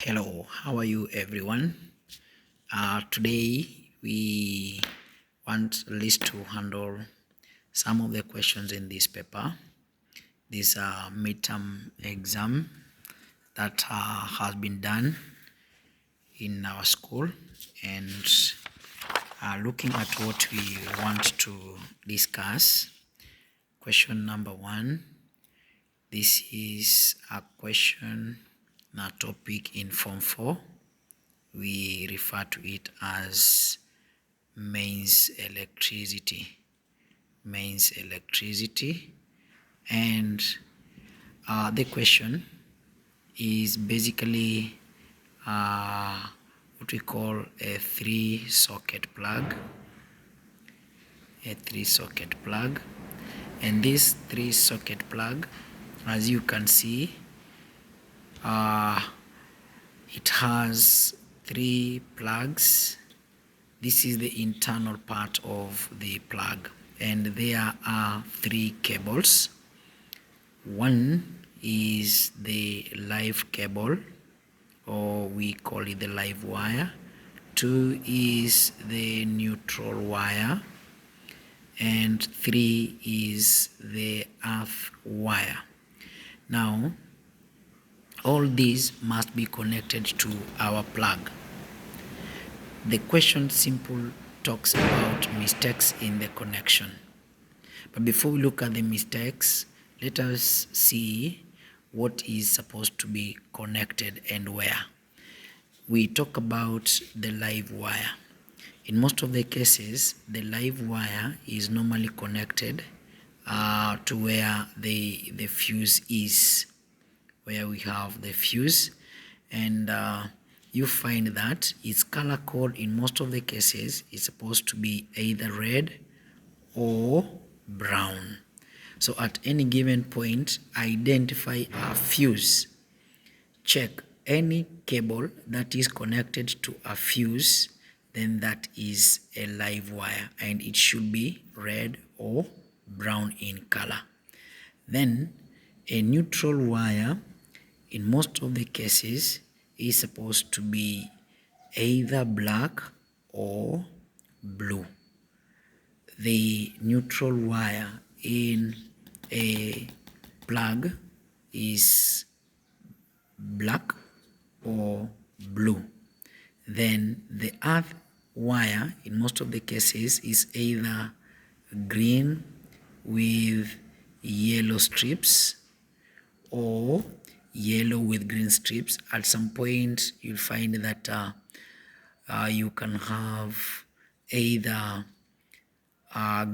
Hello, how are you everyone? Today we want Liz to handle some of the questions in this paper. This midterm exam that has been done in our school, and looking at what we want to discuss. Question number 1. This is a question, a topic in Form 4. We refer to it as mains electricity. And the question is basically what we call a three socket plug. And this three socket plug, as you can see, it has three plugs. This is the internal part of the plug, and there are three cables. One is the live cable, or we call it the live wire. Two is the neutral wire, and three is the earth wire. Now, all these must be connected to our plug. The question simple talks about mistakes in the connection. But before we look at the mistakes, let us see what is supposed to be connected and where. We talk about the live wire. In most of the cases, the live wire is normally connected to where the fuse is, where we have the fuse, and you find that its color code in most of the cases is supposed to be either red or brown. So at any given point, identify a fuse. Check any cable that is connected to a fuse, then that is a live wire, and it should be red or brown in color. Then a neutral wire in most of the cases is supposed to be either black or blue. The neutral wire in a plug is black or blue. Then the earth wire in most of the cases is either green with yellow strips or yellow with green strips. At some point you'll find that you can have either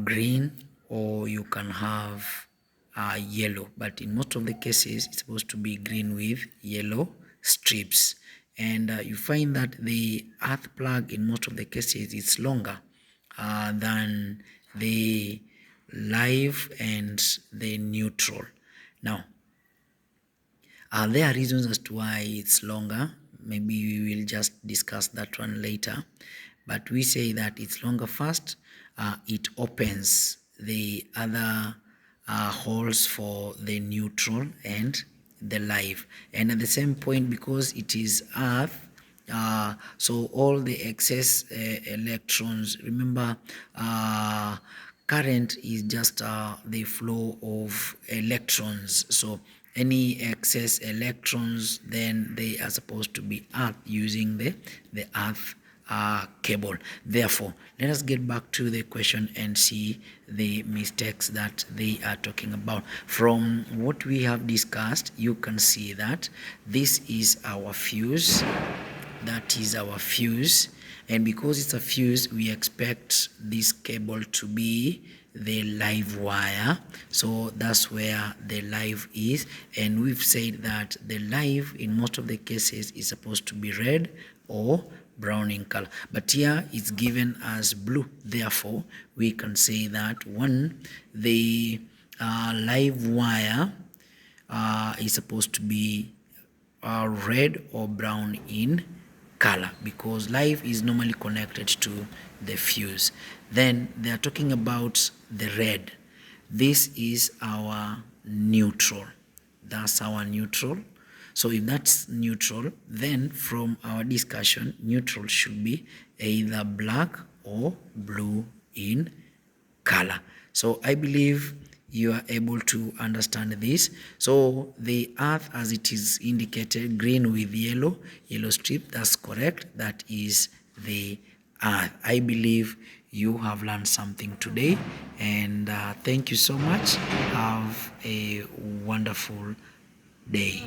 green or you can have yellow, but in most of the cases it's supposed to be green with yellow strips. And you find that the earth plug in most of the cases is longer than the live and the neutral. Now, there are reasons as to why it's longer. Maybe we will just discuss that one later. But we say that it's longer first. It opens the other holes for the neutral and the live. And at the same point, because it is earth, so all the excess electrons, remember, current is just the flow of electrons. So any excess electrons, then they are supposed to be earth using the earth cable. Therefore, let us get back to the question and see the mistakes that they are talking about. From what we have discussed, you can see that this is our fuse. That is our fuse, and because it's a fuse, we expect this cable to be the live wire. So that's where the live is, and we've said that the live in most of the cases is supposed to be red or brown in color, but here it's given as blue. Therefore, we can say that the live wire is supposed to be red or brown in color, because live is normally connected to the fuse. Then they are talking about the red. This is our neutral. That's our neutral. So if that's neutral, then from our discussion, neutral should be either black or blue in color. So I believe you are able to understand this. So the earth, as it is indicated, green with yellow strip, that's correct. That is the earth. I believe you have learned something today, and thank you so much. Have a wonderful day.